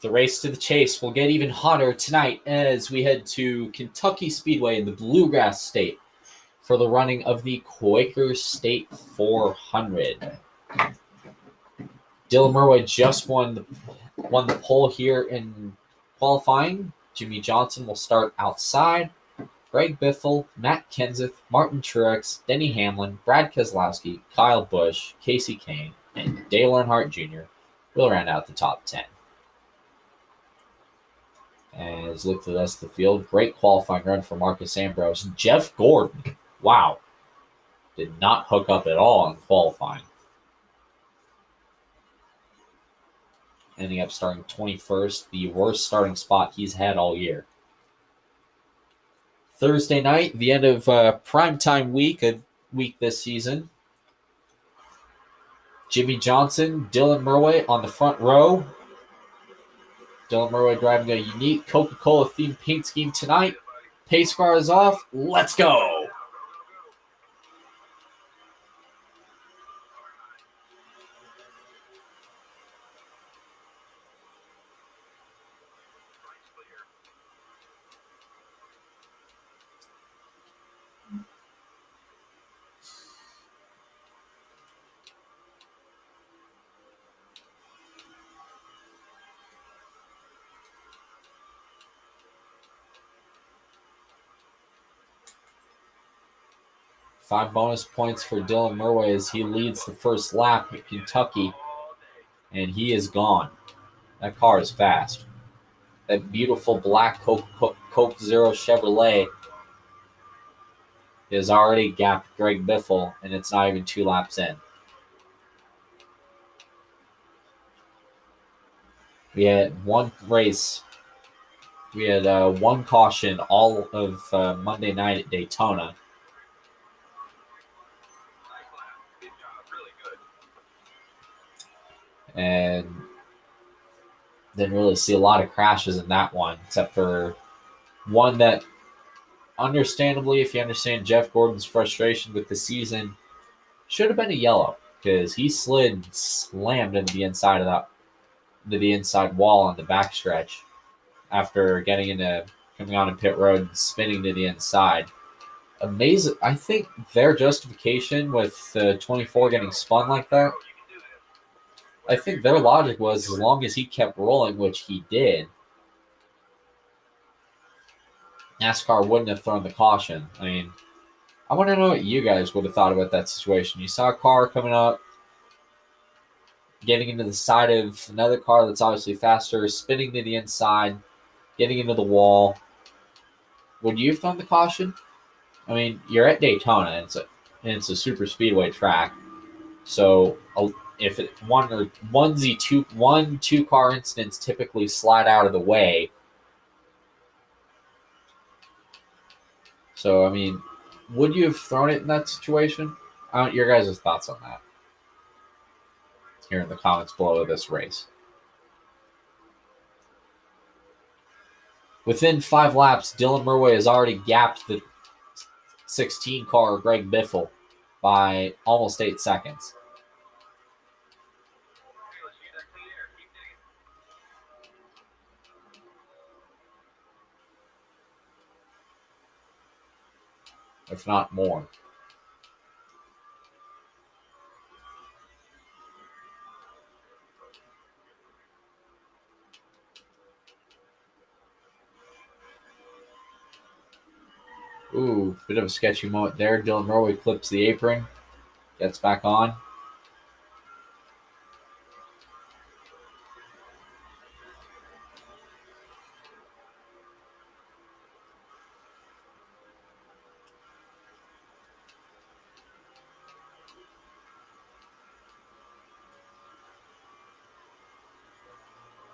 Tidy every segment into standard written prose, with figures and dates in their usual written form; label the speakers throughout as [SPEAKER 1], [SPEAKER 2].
[SPEAKER 1] The race to the chase will get even hotter tonight as we head to Kentucky Speedway in the Bluegrass State for the running of the Quaker State 400. Dylan Murway just won the pole here in qualifying. Jimmy Johnson will start outside. Greg Biffle, Matt Kenseth, Martin Truex, Denny Hamlin, Brad Keselowski, Kyle Busch, Casey Kane, and Dale Earnhardt Jr. will round out the top 10. And let's look at the rest of the field. Great qualifying run for Marcus Ambrose. Jeff Gordon, wow, did not hook up at all in qualifying. Ending up starting 21st, the worst starting spot he's had all year. Thursday night, the end of primetime week, a week this season. Jimmy Johnson, Dylan Murway on the front row. Dylan Murway driving a unique Coca-Cola themed paint scheme tonight. Pace car is off. Let's go. Five bonus points for Dylan Murway as he leads the first lap at Kentucky, and he is gone. That car is fast. That beautiful black Coke Zero Chevrolet has already gapped Greg Biffle, and it's not even 2 laps in. We had one race. We had one caution all of Monday night at Daytona. And didn't really see a lot of crashes in that one, except for one that, understandably, if you understand Jeff Gordon's frustration with the season, should have been a yellow because he slammed into the inside wall on the backstretch after coming on in pit road and spinning to the inside. Amazing. I think their justification with 24 getting spun like that, I think their logic was as long as he kept rolling, which he did, NASCAR wouldn't have thrown the caution. I mean, I want to know what you guys would have thought about that situation. You saw a car coming up, getting into the side of another car that's obviously faster, spinning to the inside, getting into the wall. Would you have thrown the caution? I mean, you're at Daytona, and it's a super speedway track, so if it two car incidents typically slide out of the way. So, I mean, would you have thrown it in that situation? I want your guys' thoughts on that here in the comments below this race. Within 5 laps, Dylan Murway has already gapped the 16 car Greg Biffle by almost 8 seconds. If not more. Ooh, bit of a sketchy moment there. Dylan Murway clips the apron, gets back on.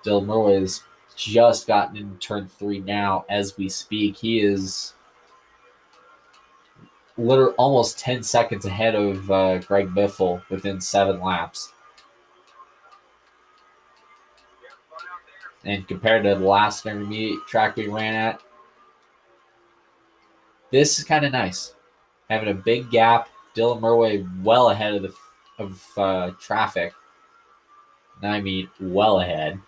[SPEAKER 1] Dylan Murway has just gotten into turn 3 now as we speak. He is literally almost 10 seconds ahead of Greg Biffle within 7 laps. And compared to the last intermediate track we ran at, this is kind of nice. Having a big gap, Dylan Murway well ahead of traffic. And I mean well ahead.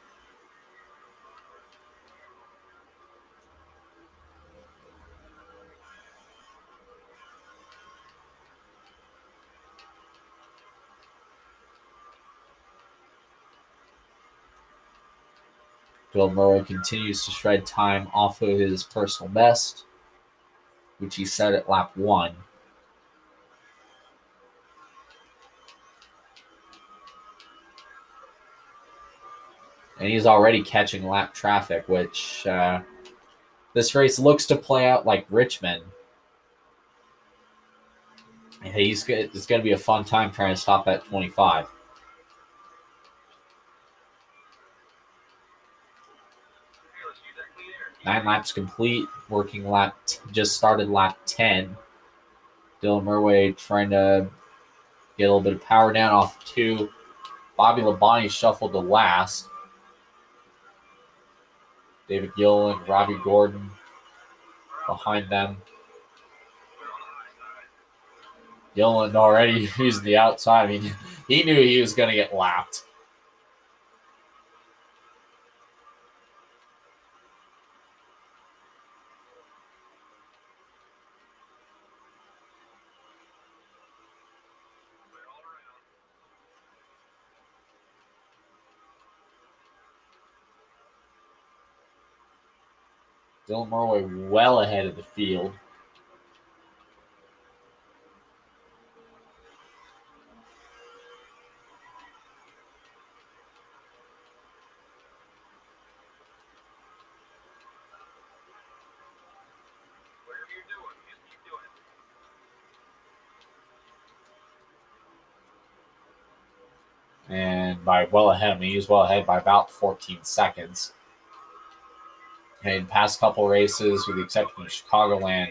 [SPEAKER 1] Dylan Murray continues to shred time off of his personal best, which he set at lap 1. And he's already catching lap traffic, which this race looks to play out like Richmond. It's going to be a fun time trying to stop at 25. 9 laps complete, working lap, just started lap 10. Dylan Murray trying to get a little bit of power down off 2. Bobby Labonte shuffled to last. David Gill and Robbie Gordon behind them. Gillen already using the outside. I mean, he knew he was going to get lapped. Dylan Murray well ahead of the field. And by well ahead, I mean, he was well ahead by about 14 seconds. And past couple races, with the exception of Chicagoland,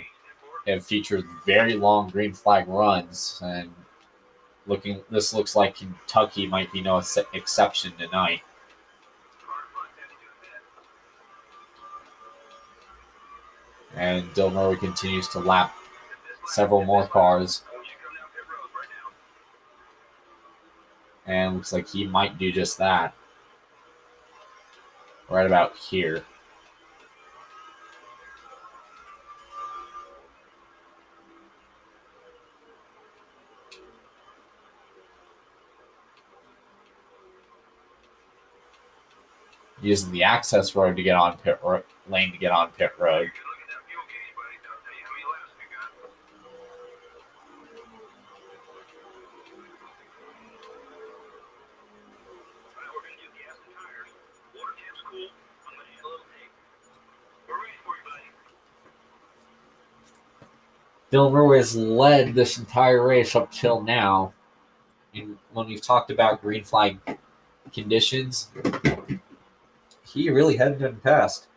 [SPEAKER 1] have featured very long green flag runs. And this looks like Kentucky might be no exception tonight. And Dylan Murray continues to lap several more cars. And looks like he might do just that. Right about here. Using the access road to get on lane to get on pit road. Dylan Murray has led this entire race up till now. And when we've talked about green flag conditions, he really hadn't been passed.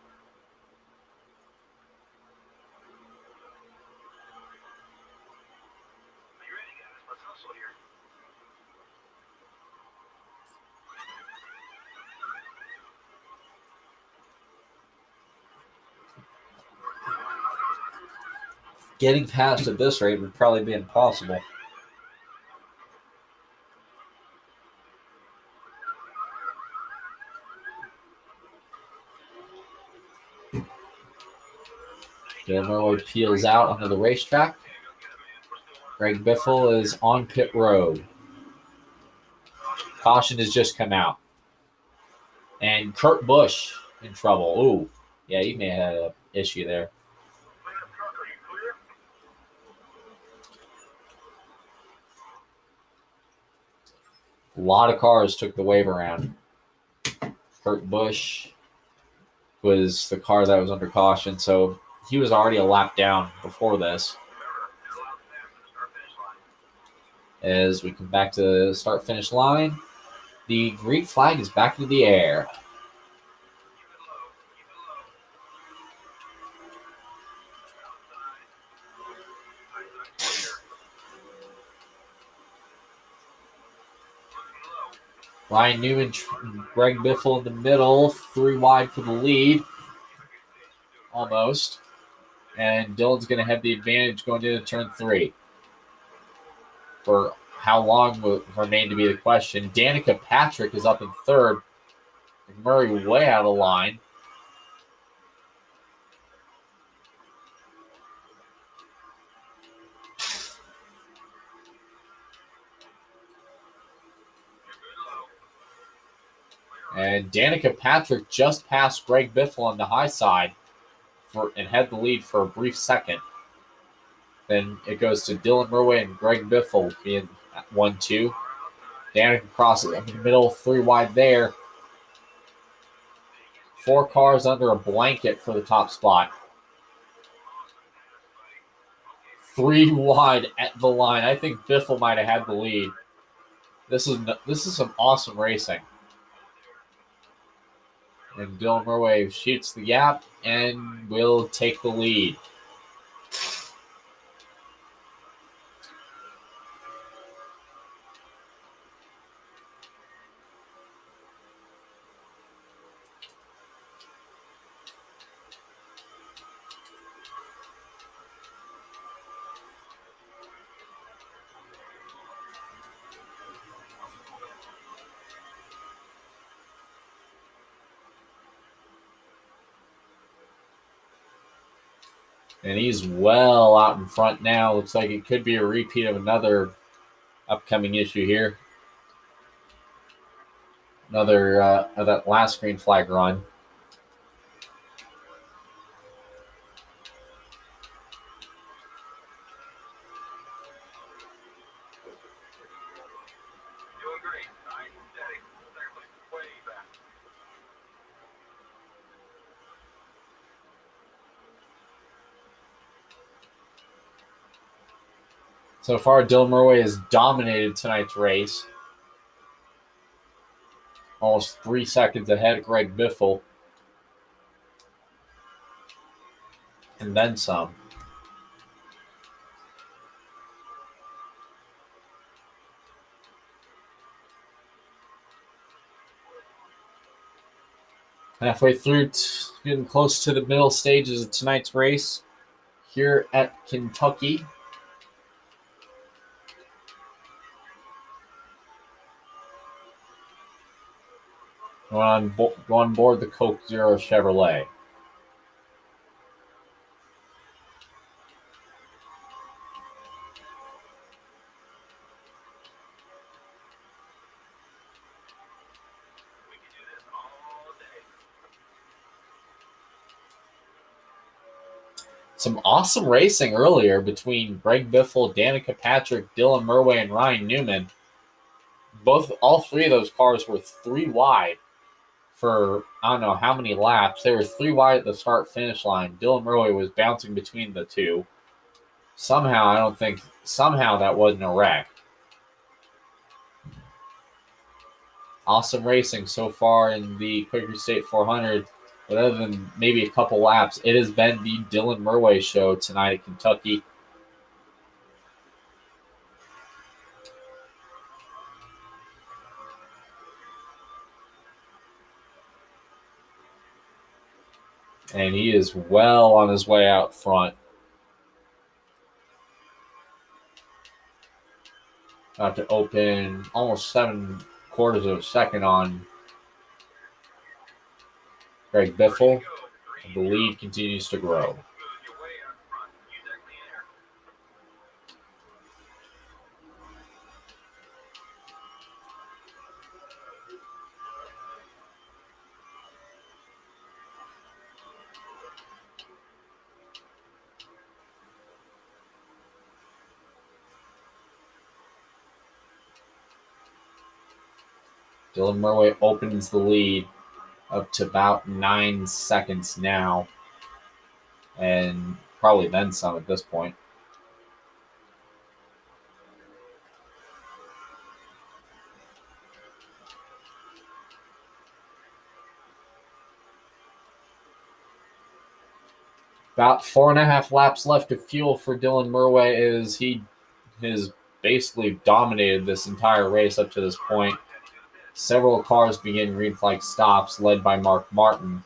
[SPEAKER 1] Getting past at this rate would probably be impossible. Dylan Murray peels out onto the racetrack. Greg Biffle is on pit road. Caution has just come out. And Kurt Busch in trouble. Ooh, yeah, he may have had an issue there. A lot of cars took the wave around. Kurt Busch was the car that was under caution, so he was already a lap down before this. As we come back to the start-finish line, the green flag is back into the air. Ryan Newman, Greg Biffle in the middle, 3 wide for the lead. Almost. And Dylan's going to have the advantage going into turn 3. For how long will remain to be the question. Danica Patrick is up in 3rd. Murray way out of line. And Danica Patrick just passed Greg Biffle on the high side and had the lead for a brief second. Then it goes to Dylan Murway and Greg Biffle being 1-2. Danica crosses in the middle, 3 wide there. 4 cars under a blanket for the top spot. 3 wide at the line. I think Biffle might have had the lead. This is some awesome racing. And Dylan Murway shoots the gap and will take the lead. And he's well out in front now. Looks like it could be a repeat of another upcoming issue here. Another of that last green flag run. So far, Dylan Murway has dominated tonight's race. Almost 3 seconds ahead of Greg Biffle. And then some. Halfway through, getting close to the middle stages of tonight's race here at Kentucky. On board the Coke Zero Chevrolet. Some awesome racing earlier between Greg Biffle, Danica Patrick, Dylan Murway, and Ryan Newman. All 3 of those cars were 3 wide for I don't know how many laps. They were 3 wide at the start-finish line. Dylan Murway was bouncing between the 2. Somehow that wasn't a wreck. Awesome racing so far in the Quaker State 400. But other than maybe a couple laps, it has been the Dylan Murway show tonight at Kentucky. And he is well on his way out front. About to open almost 7/4 of a second on Greg Biffle. The lead continues to grow. Dylan Murway opens the lead up to about 9 seconds now, and probably then some at this point. About 4.5 laps left of fuel for Dylan Murway as he has basically dominated this entire race up to this point. Several cars begin green flag stops, led by Mark Martin.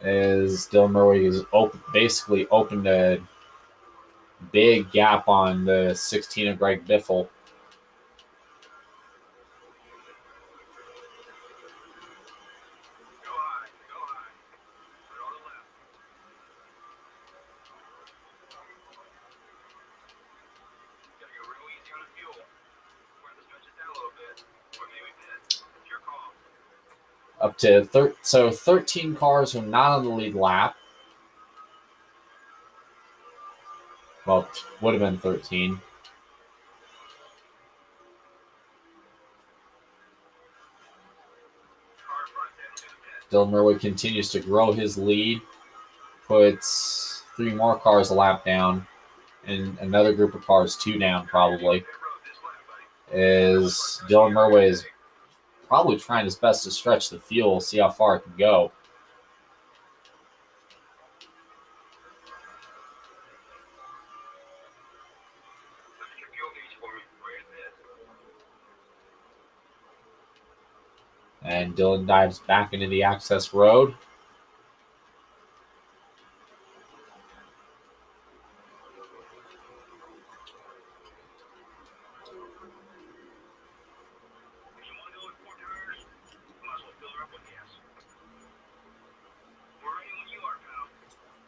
[SPEAKER 1] As Dylan Murway has basically opened a big gap on the 16 of Greg Biffle. Up to 13 cars are not on the lead lap. Well, would have been 13. Dylan Murray continues to grow his lead, puts 3 more cars a lap down, and another group of cars 2 down probably. As Dylan Murray is probably trying his best to stretch the fuel, see how far it can go. And Dylan dives back into the access road.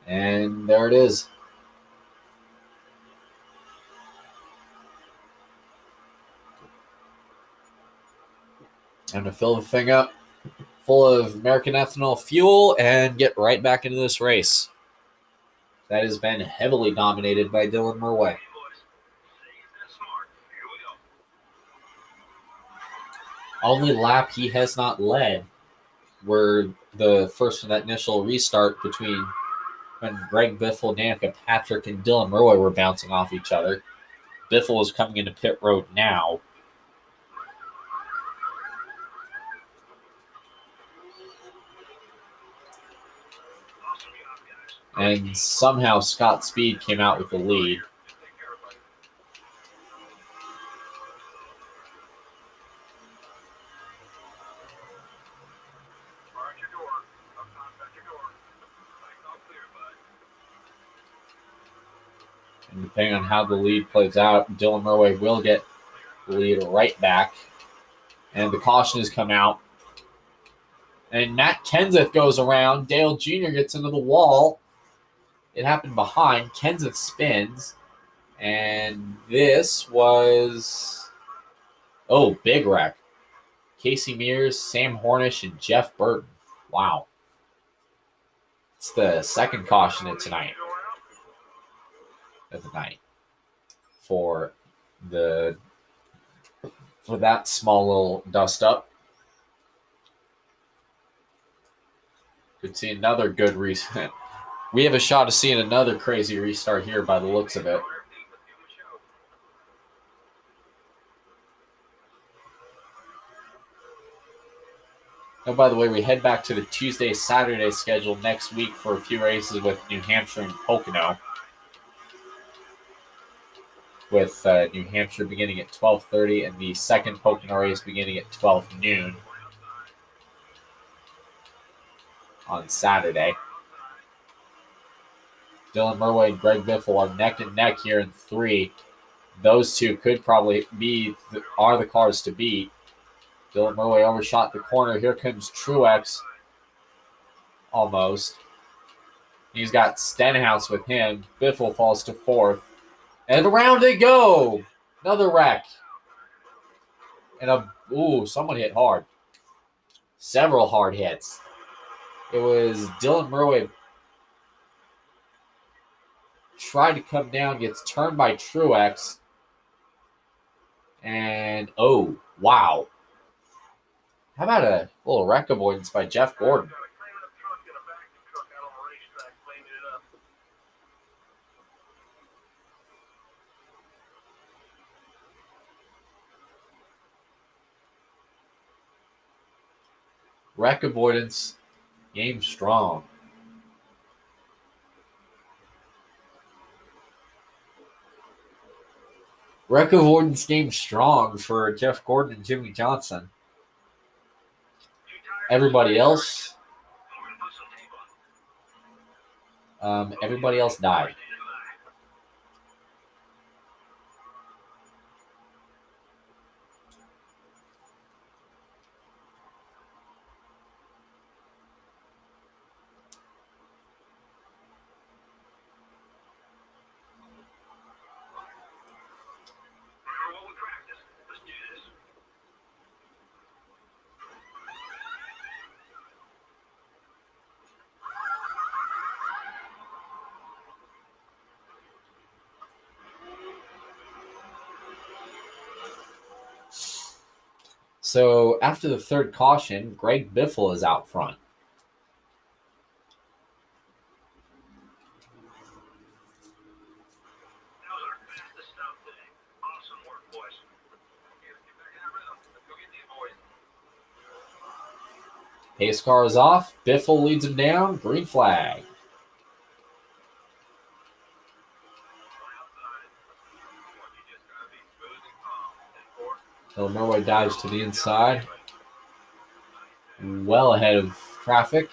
[SPEAKER 1] And there it is. Time to fill the thing up full of American ethanol fuel and get right back into this race. That has been heavily dominated by Dylan Murray. Only lap he has not led were the first of that initial restart between when Greg Biffle, Danica Patrick, and Dylan Murray were bouncing off each other. Biffle is coming into pit road now. And somehow Scott Speed came out with the lead. And depending on how the lead plays out, Dylan Murray will get the lead right back. And the caution has come out. And Matt Kenseth goes around. Dale Jr. gets into the wall. It happened behind. Kenseth spins. And this was... Oh, big wreck. Casey Mears, Sam Hornish, and Jeff Burton. Wow. It's the second caution of tonight. Of the night. For that small little dust up. Could see another good restart. We have a shot of seeing another crazy restart here by the looks of it. Oh, by the way, we head back to the Tuesday, Saturday schedule next week for a few races with New Hampshire and Pocono. With New Hampshire beginning at 12:30 and the second Pocono race beginning at 12 noon on Saturday. Dylan Murray and Greg Biffle are neck and neck here in 3. Those two could probably are the cars to beat. Dylan Murray overshot the corner. Here comes Truex. Almost. He's got Stenhouse with him. Biffle falls to 4th. And around they go. Another wreck. And someone hit hard. Several hard hits. It was Dylan Murray tried to come down, gets turned by Truex. And, wow. How about a little wreck avoidance by Jeff Gordon? Wreck avoidance, game strong. Wreck avoidance game strong for Jeff Gordon and Jimmy Johnson. Everybody else died. So after the third caution, Greg Biffle is out front. Pace car is off. Biffle leads him down. Green flag. Illinois dives to the inside. Well ahead of traffic.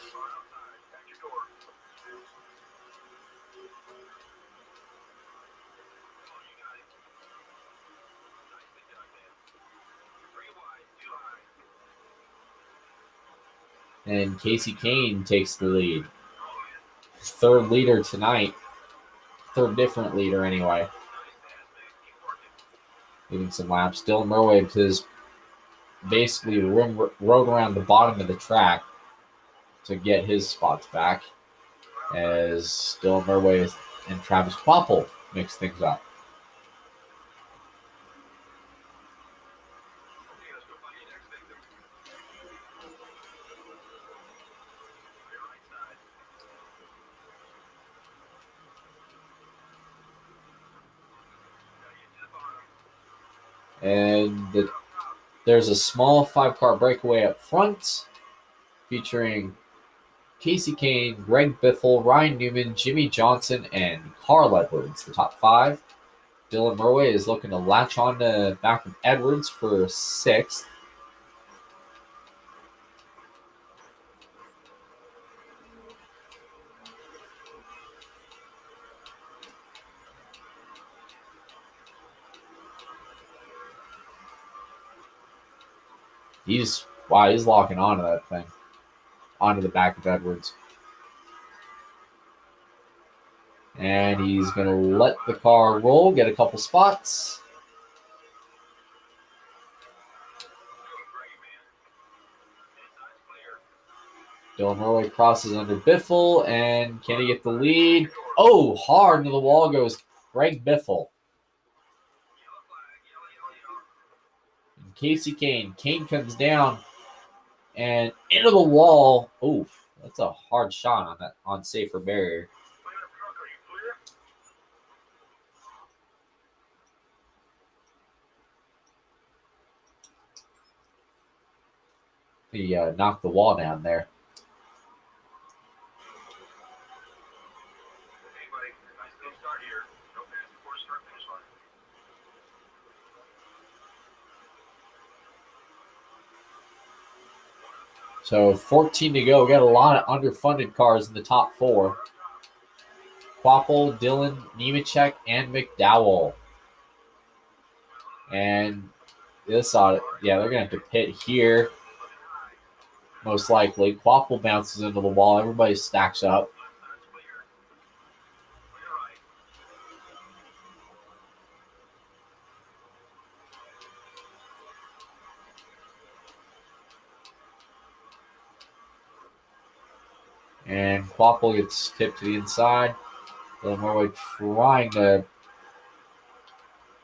[SPEAKER 1] And Casey Kane takes the lead. Third leader tonight. Third different leader anyway. Leading some laps. Dylan Merway has basically rode around the bottom of the track to get his spots back, as Dylan Merway and Travis Quapple mix things up. And there's a small 5-car breakaway up front featuring Casey Kane, Greg Biffle, Ryan Newman, Jimmy Johnson, and Carl Edwards, the top 5. Dylan Merway is looking to latch on to back of Edwards for 6th. He's locking onto that thing. Onto the back of Edwards. And he's going to let the car roll, get a couple spots. Dylan Merway crosses under Biffle, and can he get the lead? Oh, hard into the wall goes Greg Biffle. And Casey Kane. Kane comes down and into the wall. Oof, that's a hard shot on that unsafer barrier. He knocked the wall down there. So 14 to go. We got a lot of underfunded cars in the top 4. Quapple, Dillon, Nemechek, and McDowell. And this they're going to have to pit here. Most likely. Quapple bounces into the wall. Everybody stacks up. And Quapple gets tipped to the inside. Dylan Merway trying to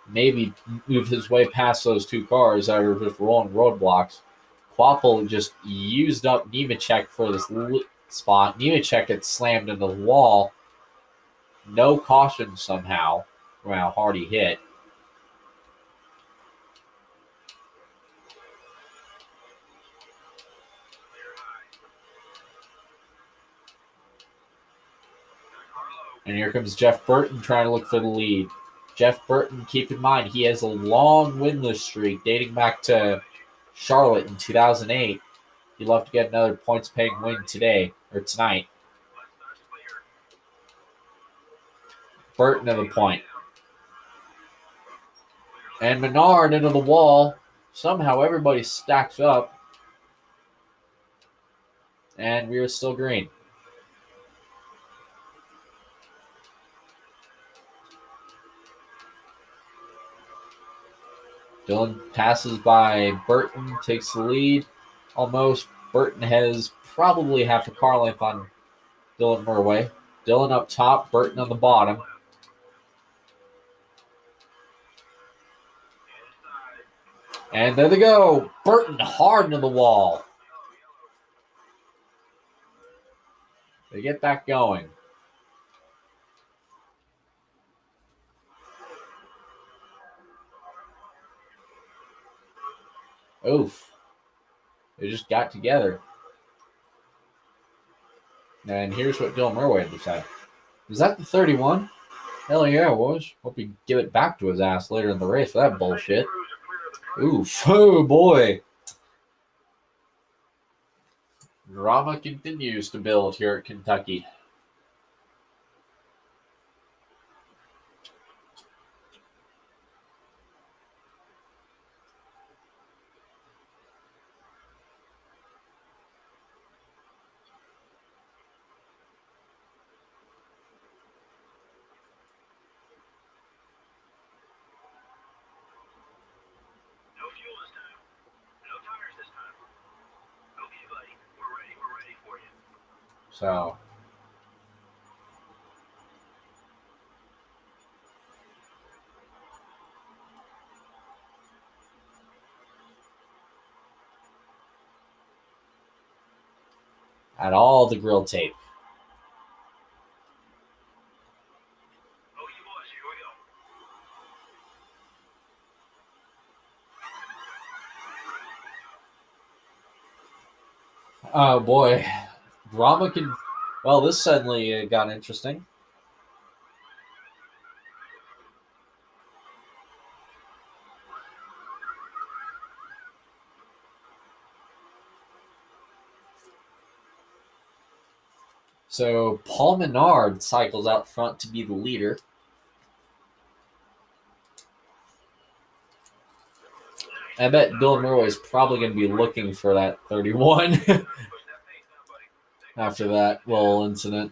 [SPEAKER 1] maybe move his way past those 2 cars that are just rolling roadblocks. Quapple just used up Nemechek for this spot. Nemechek gets slammed into the wall. No caution somehow from how hard he hit. And here comes Jeff Burton trying to look for the lead. Jeff Burton, keep in mind, he has a long winless streak dating back to Charlotte in 2008. He'd love to get another points-paying win tonight. Burton to the point. And Menard into the wall. Somehow everybody stacks up. And we are still green. Dillon passes by Burton, takes the lead. Almost. Burton has probably half a car length on Dylan Merway. Dillon up top, Burton on the bottom. And there they go. Burton hard into the wall. They get that going. Oof. They just got together. And here's what Dylan Murray had to say. Was that the 31? Hell yeah, it was. Hope he give it back to his ass later in the race for that bullshit. Oof. Oh, boy. Drama continues to build here at Kentucky. So, at all the grill tape. Oh boy, drama can. Well, this suddenly got interesting. So Paul Menard cycles out front to be the leader. I bet Dylan Murray is probably going to be looking for that 31 after that little incident.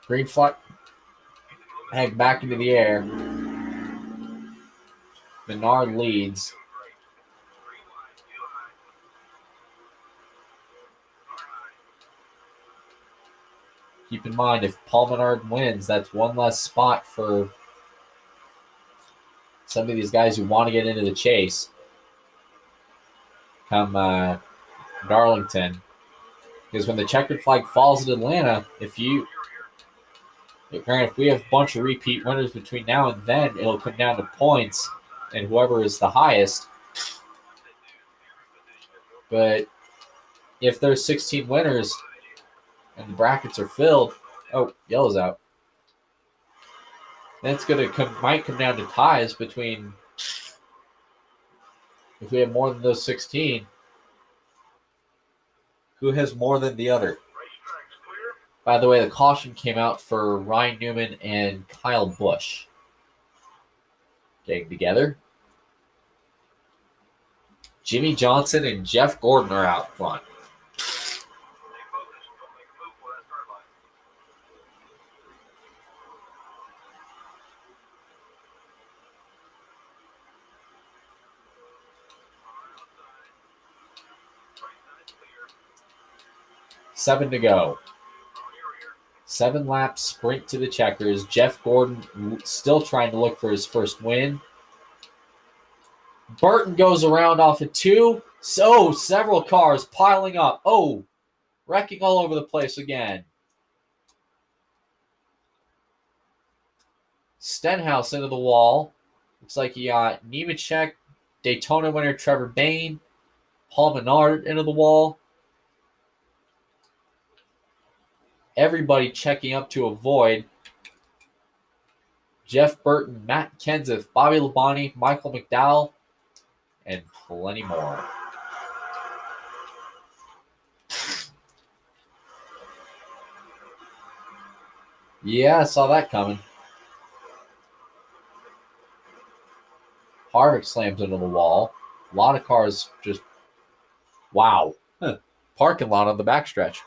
[SPEAKER 1] Green flag head back into the air. Menard leads. Keep in mind, if Paul Menard wins, that's one less spot for some of these guys who want to get into the chase come Darlington. Because when the checkered flag falls at Atlanta, if we have a bunch of repeat winners between now and then, it'll come down to points and whoever is the highest. But if there's 16 winners and the brackets are filled, yellow's out. That's might come down to ties between, if we have more than those 16, who has more than the other. By the way, the caution came out for Ryan Newman and Kyle Busch getting together. Jimmy Johnson and Jeff Gordon are out front. Seven to go. 7 laps sprint to the checkers. Jeff Gordon still trying to look for his first win. Burton goes around off of 2. So several cars piling up. Wrecking all over the place again. Stenhouse into the wall. Looks like he got Nemechek, Daytona winner Trevor Bayne, Paul Menard into the wall. Everybody checking up to avoid. Jeff Burton, Matt Kenseth, Bobby Labonte, Michael McDowell, and plenty more. Yeah, I saw that coming. Harvick slams into the wall. A lot of cars just, wow. Parking lot on the backstretch.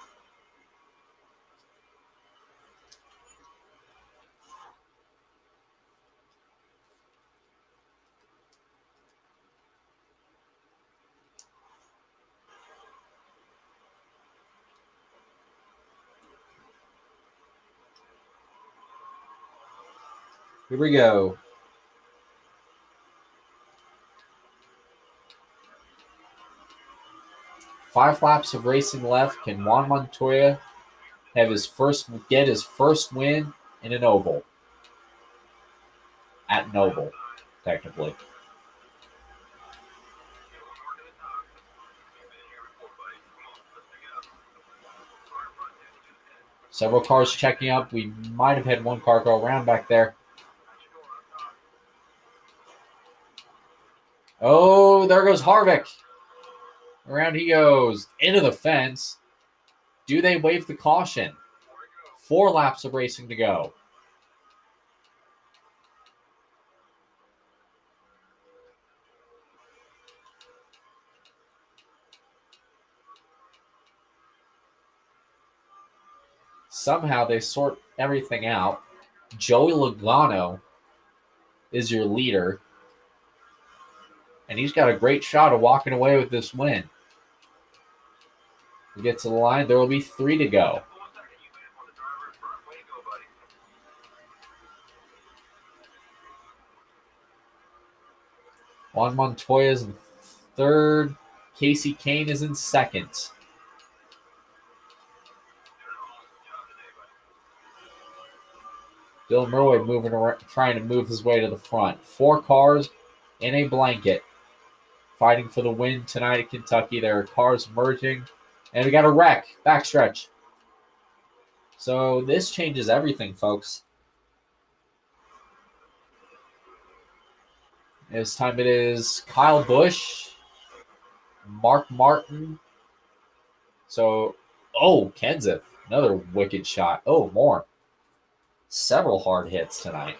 [SPEAKER 1] Here we go. Five laps of racing left. Can Juan Montoya get his first win in an oval? At an oval, technically. Several cars checking up. We might have had one car go around back there. Oh, there goes Harvick. Around he goes. Into the fence. Do they waive the caution? 4 laps of racing to go. Somehow they sort everything out. Joey Logano is your leader. And he's got a great shot of walking away with this win. We get to the line. There will be 3 to go. Juan Montoya is in third. Casey Kane is in second. Dylan Murray moving around, trying to move his way to the front. 4 cars in a blanket fighting for the win tonight at Kentucky. There are cars merging. And we got a wreck. Backstretch. So this changes everything, folks. This time it is Kyle Busch, Mark Martin. So, Kenseth. Another wicked shot. Oh, more. Several hard hits tonight.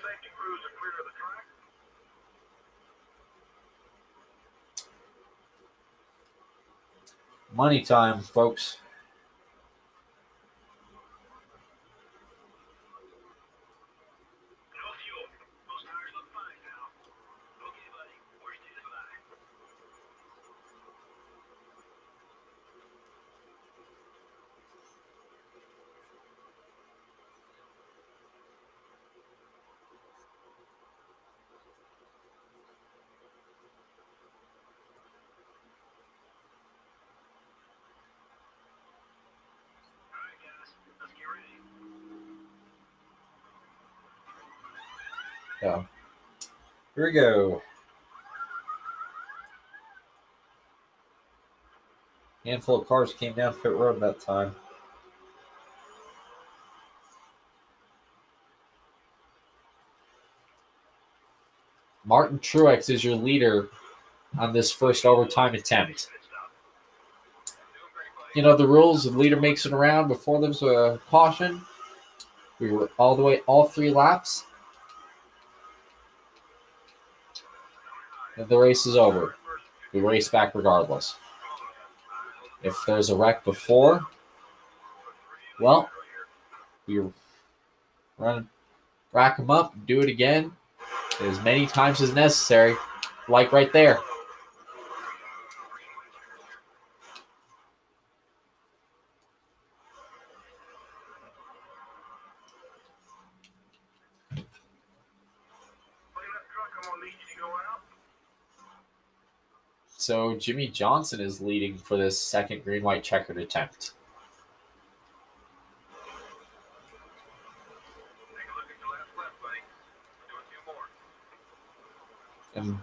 [SPEAKER 1] Money time, folks. Yeah. Here we go. Handful of cars came down pit road that time. Martin Truex is your leader on this first overtime attempt. You know the rules. The leader makes it around before there's a caution. We were all 3 laps. And the race is over. We race back regardless. If there's a wreck before, well, we rack them up, do it again as many times as necessary, like right there. So Jimmy Johnson is leading for this second green-white checkered attempt. And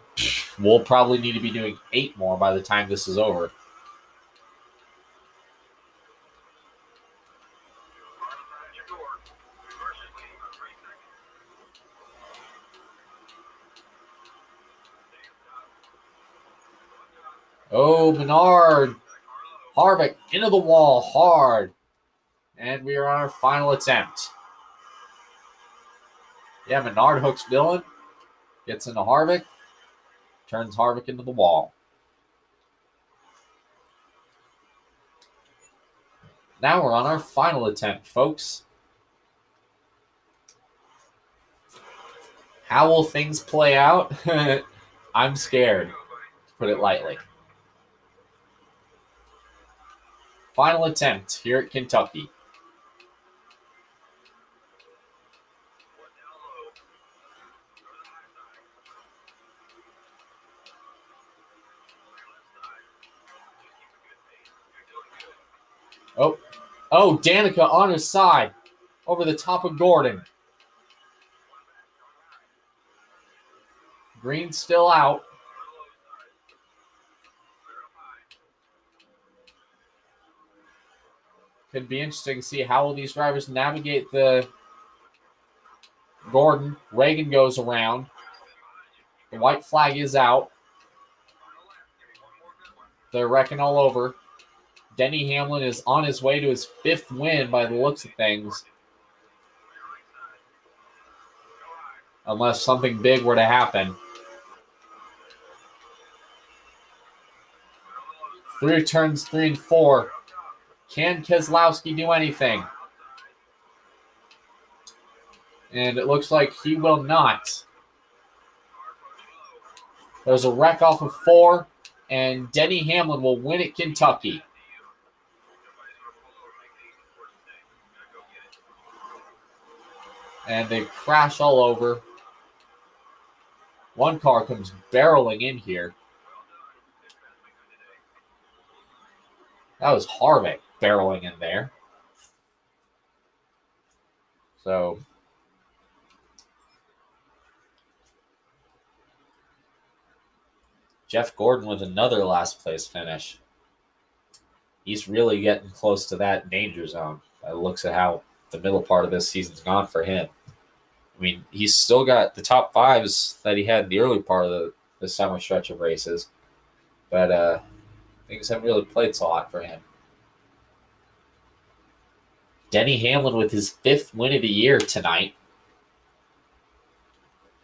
[SPEAKER 1] we'll probably need to be doing 8 more by the time this is over. Oh, Menard. Harvick into the wall hard. And we are on our final attempt. Yeah, Menard hooks Dillon. Gets into Harvick. Turns Harvick into the wall. Now we're on our final attempt, folks. How will things play out? I'm scared, to put it lightly. Final attempt here at Kentucky. Oh, Danica on his side over the top of Gordon. Green's still out. Could be interesting to see how will these drivers navigate the Gordon. Reagan goes around. The white flag is out. They're wrecking all over. Denny Hamlin is on his way to his 5th win by the looks of things. Unless something big were to happen. Through turns 3 and 4. Can Keselowski do anything? And it looks like he will not. There's a wreck off of 4, and Denny Hamlin will win at Kentucky. And they crash all over. One car comes barreling in here. That was Harvick barreling in there. So Jeff Gordon with another last place finish. He's really getting close to that danger zone. It looks at how the middle part of this season's gone for him. I mean, he's still got the top 5s that he had in the early part of the summer stretch of races. But things haven't really played so hot for him. Denny Hamlin with his 5th win of the year tonight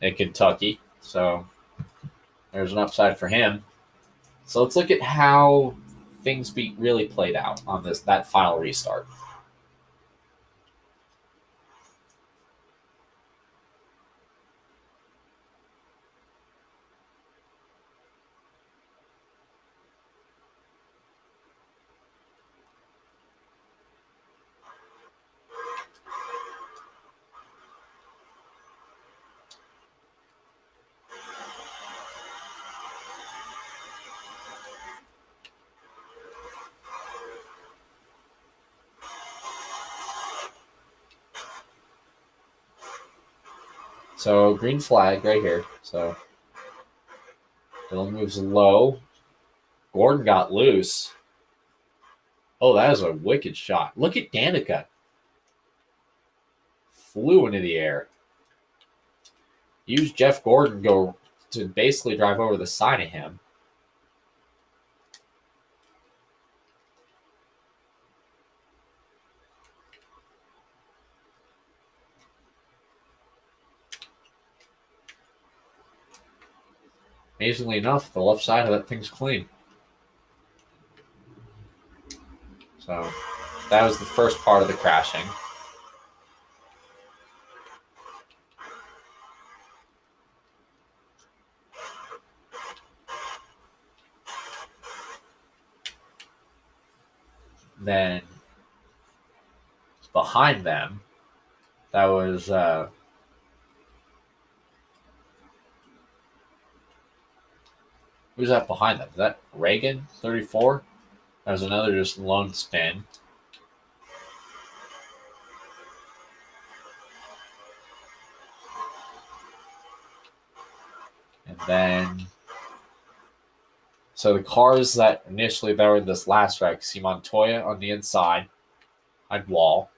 [SPEAKER 1] in Kentucky. So there's an upside for him. So let's look at how things really played out on that final restart. So green flag right here. So Dylan moves low. Gordon got loose. Oh, that is a wicked shot. Look at Danica. Flew into the air. Used Jeff Gordon go to basically drive over the side of him. Amazingly enough, the left side of that thing's clean. So that was the first part of the crashing. Then behind them, that was who's that behind them? Is that Reagan, 34? That was another just lone spin. And then, so the cars that initially that were in this last wreck, see Montoya on the inside, I'd wall.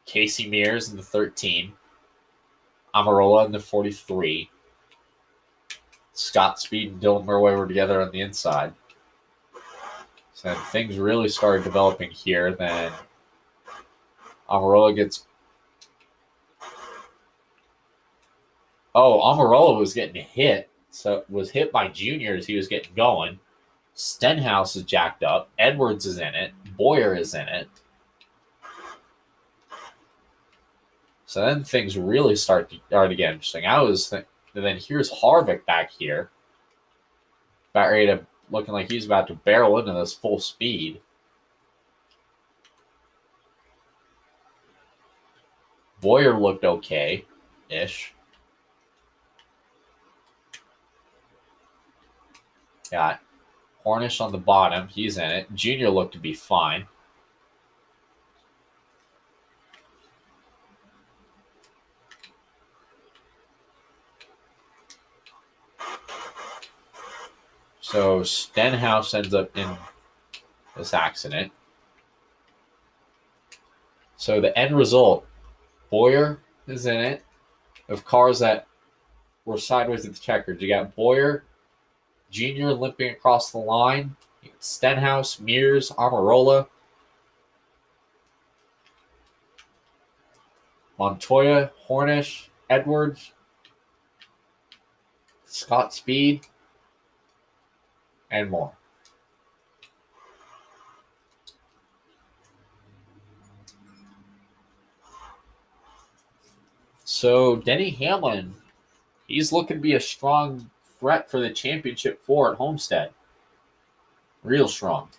[SPEAKER 1] Casey Mears in the 13, Amarola in the 43. Scott Speed and Dylan Murway were together on the inside. So things really started developing here. Then Amarola gets... Oh, Amarola was getting hit. So was hit by Junior as he was getting going. Stenhouse is jacked up. Edwards is in it. Boyer is in it. So then things really start to get interesting. And then here's Harvick back here. About ready to, looking like he's about to barrel into this full speed. Boyer looked okay-ish. Got Hornish on the bottom. He's in it. Junior looked to be fine. So Stenhouse ends up in this accident. So the end result, Boyer is in it, of cars that were sideways at the checkers. You got Boyer Jr. limping across the line, Stenhouse, Mears, Amarola, Montoya, Hornish, Edwards, Scott Speed, and more. So Denny Hamlin, he's looking to be a strong threat for the championship 4 at Homestead. Real strong.